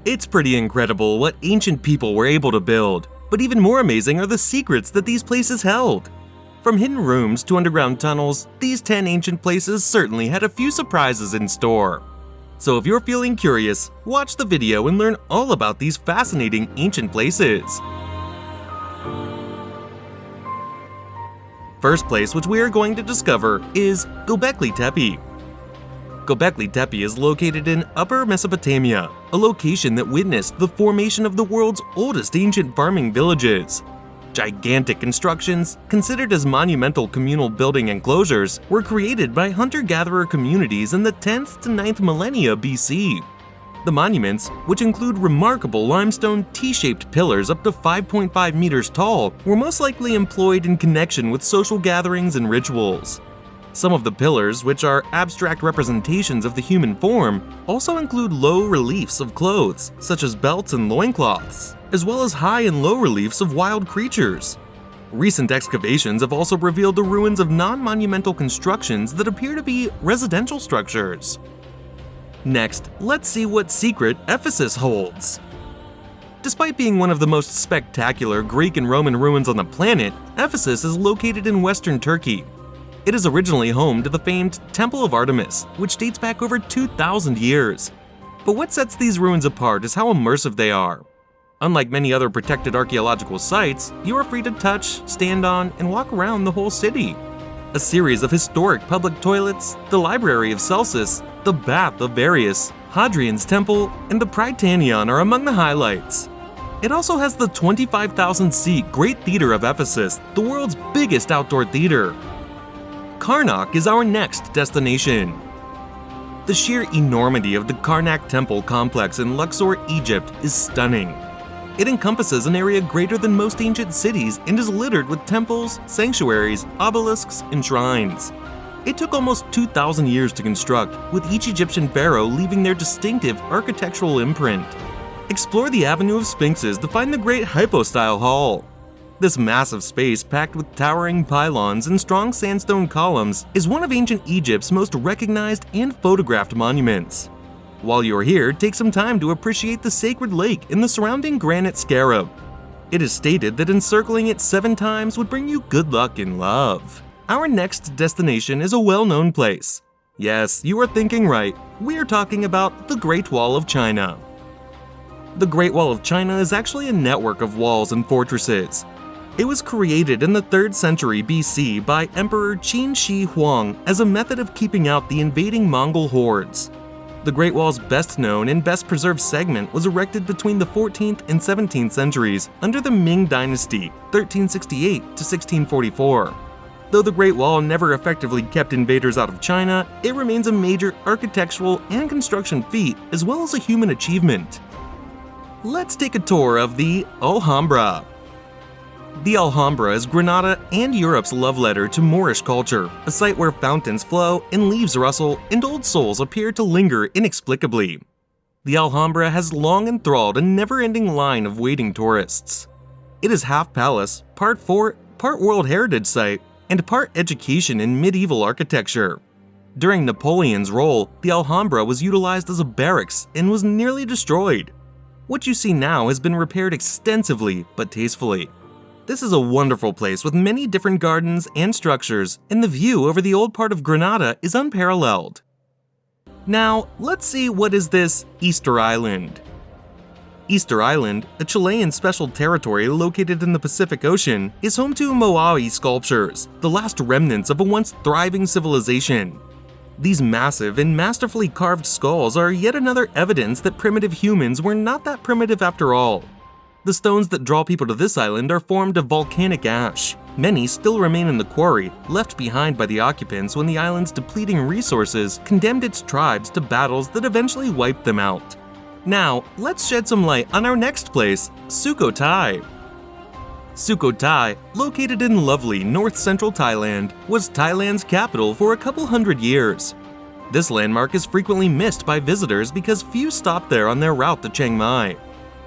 It's pretty incredible what ancient people were able to build, but even more amazing are the secrets that these places held. From hidden rooms to underground tunnels, these 10 ancient places certainly had a few surprises in store. So if you're feeling curious, watch the video and learn all about these fascinating ancient places. First place which we are going to discover is Göbekli Tepe. Göbekli Tepe is located in Upper Mesopotamia, a location that witnessed the formation of the world's oldest ancient farming villages. Gigantic constructions, considered as monumental communal building enclosures, were created by hunter-gatherer communities in the 10th to 9th millennia BC. The monuments, which include remarkable limestone T-shaped pillars up to 5.5 meters tall, were most likely employed in connection with social gatherings and rituals. Some of the pillars, which are abstract representations of the human form, also include low reliefs of clothes, such as belts and loincloths, as well as high and low reliefs of wild creatures. Recent excavations have also revealed the ruins of non-monumental constructions that appear to be residential structures. Next, let's see what secret Ephesus holds. Despite being one of the most spectacular Greek and Roman ruins on the planet, Ephesus is located in western Turkey. It is originally home to the famed Temple of Artemis, which dates back over 2,000 years. But what sets these ruins apart is how immersive they are. Unlike many other protected archaeological sites, you are free to touch, stand on, and walk around the whole city. A series of historic public toilets, the Library of Celsus, the Bath of Varius, Hadrian's Temple, and the Prytaneon are among the highlights. It also has the 25,000-seat Great Theater of Ephesus, the world's biggest outdoor theater. Karnak is our next destination. The sheer enormity of the Karnak Temple complex in Luxor, Egypt is stunning. It encompasses an area greater than most ancient cities and is littered with temples, sanctuaries, obelisks, and shrines. It took almost 2,000 years to construct, with each Egyptian pharaoh leaving their distinctive architectural imprint. Explore the Avenue of Sphinxes to find the Great Hypostyle Hall. This massive space, packed with towering pylons and strong sandstone columns, is one of ancient Egypt's most recognized and photographed monuments. While you're here, take some time to appreciate the sacred lake and the surrounding granite scarab. It is stated that encircling it 7 times would bring you good luck and love. Our next destination is a well-known place. Yes, you are thinking right. We are talking about the Great Wall of China. The Great Wall of China is actually a network of walls and fortresses. It was created in the 3rd century BC by Emperor Qin Shi Huang as a method of keeping out the invading Mongol hordes. The Great Wall's best known and best preserved segment was erected between the 14th and 17th centuries under the Ming Dynasty, 1368 to 1644. Though the Great Wall never effectively kept invaders out of China, it remains a major architectural and construction feat as well as a human achievement. Let's take a tour of the Alhambra. The Alhambra is Granada and Europe's love letter to Moorish culture, a site where fountains flow and leaves rustle and old souls appear to linger inexplicably. The Alhambra has long enthralled a never-ending line of waiting tourists. It is half palace, part fort, part World Heritage Site, and part education in medieval architecture. During Napoleon's rule, the Alhambra was utilized as a barracks and was nearly destroyed. What you see now has been repaired extensively but tastefully. This is a wonderful place with many different gardens and structures, and the view over the old part of Granada is unparalleled. Now, let's see what is this Easter Island. Easter Island, a Chilean special territory located in the Pacific Ocean, is home to Moai sculptures, the last remnants of a once thriving civilization. These massive and masterfully carved skulls are yet another evidence that primitive humans were not that primitive after all. The stones that draw people to this island are formed of volcanic ash. Many still remain in the quarry, left behind by the occupants when the island's depleting resources condemned its tribes to battles that eventually wiped them out. Now, let's shed some light on our next place, Sukothai. Sukothai, located in lovely north-central Thailand, was Thailand's capital for a couple hundred years. This landmark is frequently missed by visitors because few stop there on their route to Chiang Mai.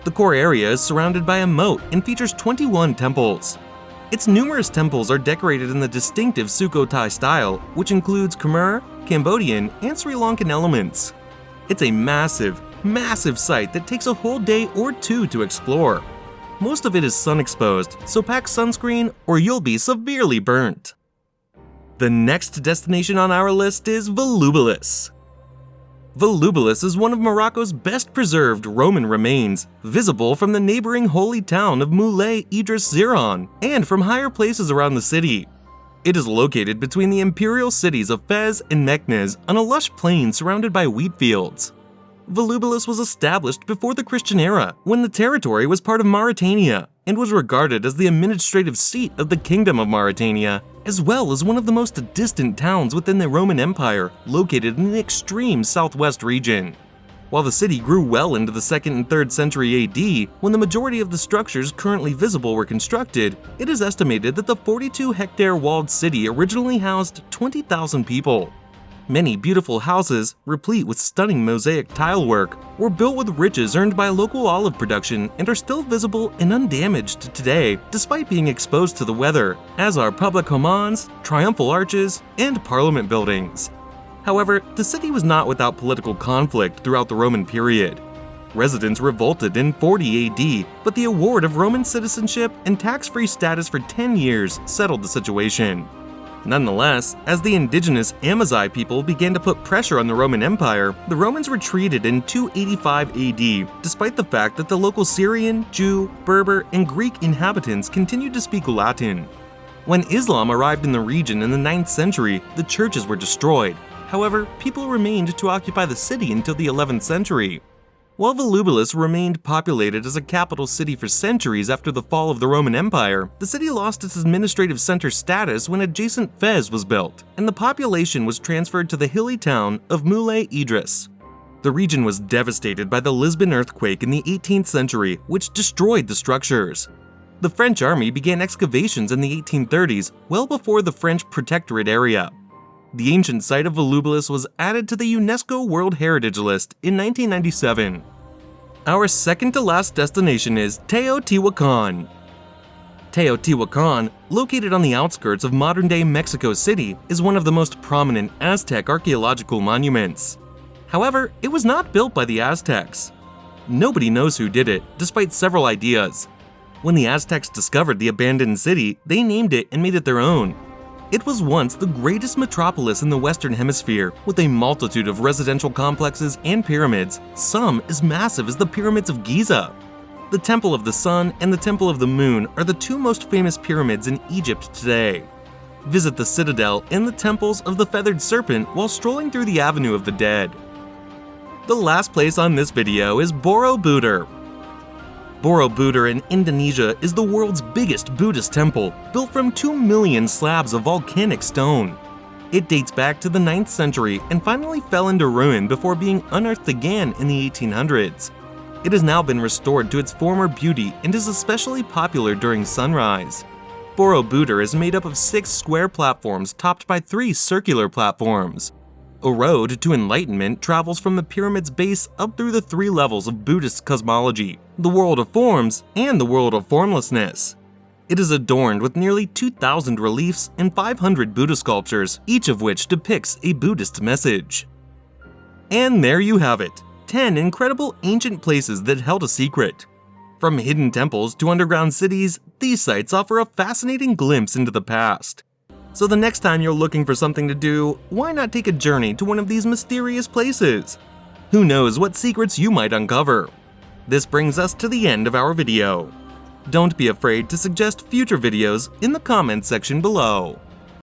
The core area is surrounded by a moat and features 21 temples. Its numerous temples are decorated in the distinctive Sukothai style, which includes Khmer, Cambodian, and Sri Lankan elements. It's a massive, massive site that takes a whole day or two to explore. Most of it is sun-exposed, so pack sunscreen or you'll be severely burnt. The next destination on our list is Volubilis. Volubilis is one of Morocco's best preserved Roman remains, visible from the neighboring holy town of Moulay Idris Ziran and from higher places around the city. It is located between the imperial cities of Fez and Meknes on a lush plain surrounded by wheat fields. Volubilis was established before the Christian era, when the territory was part of Mauritania and was regarded as the administrative seat of the Kingdom of Mauritania, as well as one of the most distant towns within the Roman Empire, located in the extreme southwest region. While the city grew well into the 2nd and 3rd century AD, when the majority of the structures currently visible were constructed, it is estimated that the 42-hectare walled city originally housed 20,000 people. Many beautiful houses, replete with stunning mosaic tilework, were built with riches earned by local olive production and are still visible and undamaged today, despite being exposed to the weather, as are public hamams, triumphal arches, and parliament buildings. However, the city was not without political conflict throughout the Roman period. Residents revolted in 40 AD, but the award of Roman citizenship and tax-free status for 10 years settled the situation. Nonetheless, as the indigenous Amazigh people began to put pressure on the Roman Empire, the Romans retreated in 285 AD, despite the fact that the local Syrian, Jew, Berber, and Greek inhabitants continued to speak Latin. When Islam arrived in the region in the 9th century, the churches were destroyed. However, people remained to occupy the city until the 11th century. While Volubilis remained populated as a capital city for centuries after the fall of the Roman Empire, the city lost its administrative center status when adjacent Fez was built, and the population was transferred to the hilly town of Moulay Idris. The region was devastated by the Lisbon earthquake in the 18th century, which destroyed the structures. The French army began excavations in the 1830s, well before the French protectorate area. The ancient site of Volubilis was added to the UNESCO World Heritage List in 1997. Our second to last destination is Teotihuacan. Teotihuacan, located on the outskirts of modern-day Mexico City, is one of the most prominent Aztec archaeological monuments. However, it was not built by the Aztecs. Nobody knows who did it, despite several ideas. When the Aztecs discovered the abandoned city, they named it and made it their own. It was once the greatest metropolis in the Western Hemisphere, with a multitude of residential complexes and pyramids, some as massive as the pyramids of Giza. The Temple of the Sun and the Temple of the Moon are the two most famous pyramids in Egypt today. Visit the citadel and the temples of the Feathered Serpent while strolling through the Avenue of the Dead. The last place on this video is Borobudur. Borobudur in Indonesia is the world's biggest Buddhist temple, built from 2 million slabs of volcanic stone. It dates back to the 9th century and finally fell into ruin before being unearthed again in the 1800s. It has now been restored to its former beauty and is especially popular during sunrise. Borobudur is made up of 6 square platforms topped by 3 circular platforms. A road to enlightenment travels from the pyramid's base up through the 3 levels of Buddhist cosmology, the world of forms and the world of formlessness. It is adorned with nearly 2,000 reliefs and 500 Buddha sculptures, each of which depicts a Buddhist message. And there you have it, 10 incredible ancient places that held a secret. From hidden temples to underground cities, these sites offer a fascinating glimpse into the past. So the next time you're looking for something to do, why not take a journey to one of these mysterious places? Who knows what secrets you might uncover? This brings us to the end of our video. Don't be afraid to suggest future videos in the comments section below.